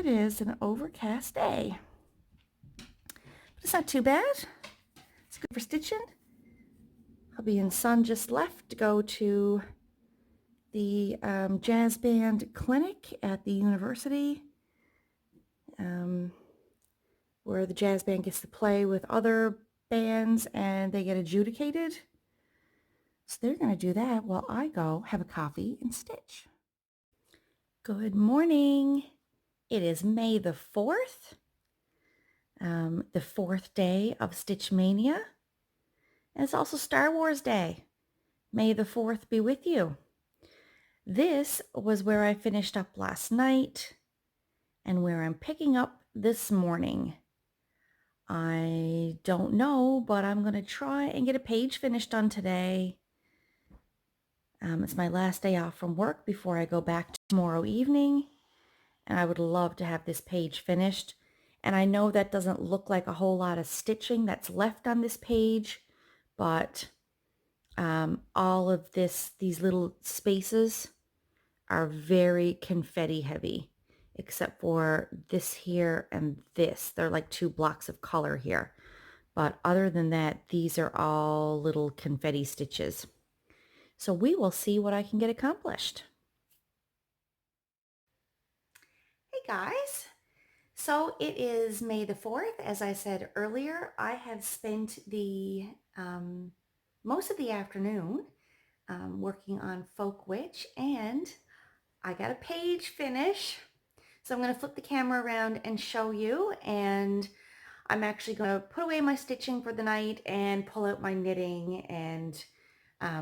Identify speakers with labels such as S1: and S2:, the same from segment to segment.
S1: It is an overcast day, but it's not too bad. It's good for stitching. Hubby and son just left to go to the jazz band clinic at the university, where the jazz band gets to play with other bands and they get adjudicated. So they're going to do that while I go have a coffee and stitch. Good morning. It is May the 4th, the 4th day of Stitchmaynia. And it's also Star Wars Day. May the 4th be with you. This was where I finished up last night and where I'm picking up this morning. I don't know, but I'm going to try and get a page finished on today. It's my last day off from work before I go back tomorrow evening, and I would love to have this page finished. And I know that doesn't look like a whole lot of stitching that's left on this page, but all of these little spaces are very confetti heavy, except for this here and this. They're like 2 blocks of color here. But other than that, these are all little confetti stitches. So we will see what I can get accomplished. Hey guys! So it is May the 4th. As I said earlier, I have spent the most of the afternoon working on Folk Witch, and I got a page finish. So I'm going to flip the camera around and show you, and I'm actually going to put away my stitching for the night and pull out my knitting and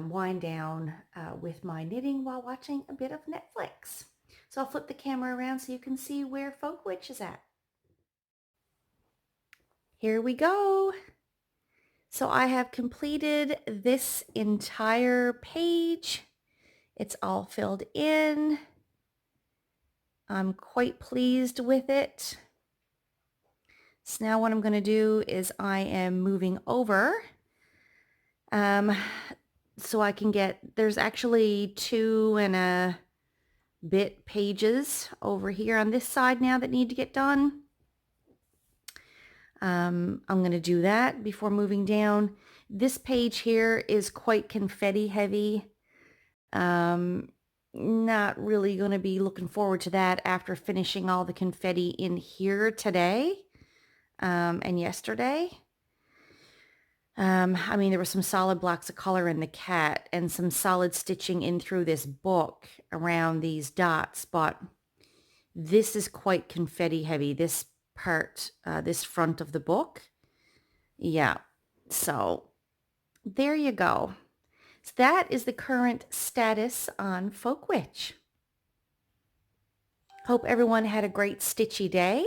S1: wind down with my knitting while watching a bit of Netflix. So I'll flip the camera around so you can see where Folk Witch is at. Here we go. So I have completed this entire page. It's all filled in. I'm quite pleased with it. So now what I'm going to do is I am moving over so I can get, there's actually 2 and a bit pages over here on this side now that need to get done. I'm going to do that before moving down. This page here is quite confetti heavy. Not really going to be looking forward to that after finishing all the confetti in here today and yesterday. I mean, there were some solid blocks of color in the cat and some solid stitching in through this book around these dots, but this is quite confetti heavy, this part, this front of the book. Yeah, so there you go. So that is the current status on Folk Witch. Hope everyone had a great stitchy day,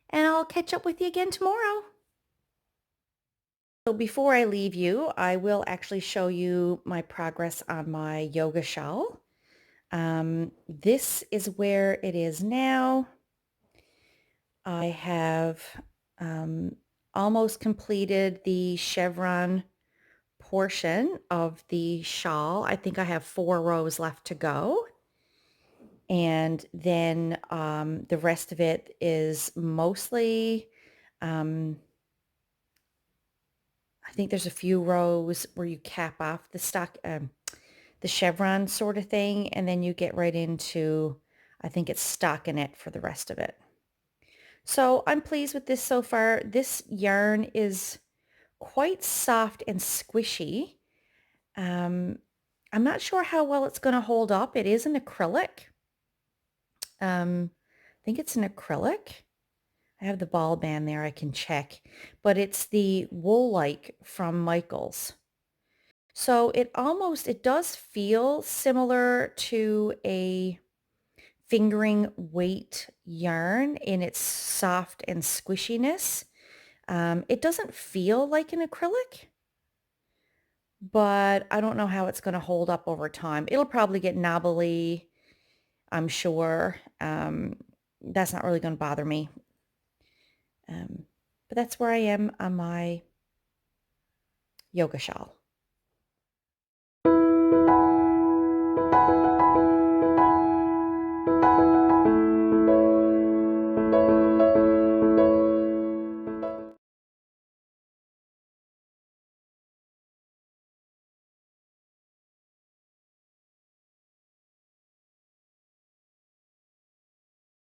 S1: and I'll catch up with you again tomorrow. So before I leave you, I will actually show you my progress on my yoga shawl. This is where it is now. I have almost completed the chevron portion of the shawl. I think I have 4 rows left to go. And then the rest of it is mostly, I think there's a few rows where you cap off the chevron sort of thing, and then you get right into, I think it's stockinette for the rest of it. So I'm pleased with this so far. This yarn is quite soft and squishy. I'm not sure how well it's going to hold up. It is an acrylic. I think it's an acrylic. I have the ball band there, I can check. But it's the Wool-like from Michaels. So it does feel similar to a fingering weight yarn in its soft and squishiness. It doesn't feel like an acrylic, but I don't know how it's going to hold up over time. It'll probably get knobbly, I'm sure. That's not really going to bother me. But that's where I am on my yoga shawl.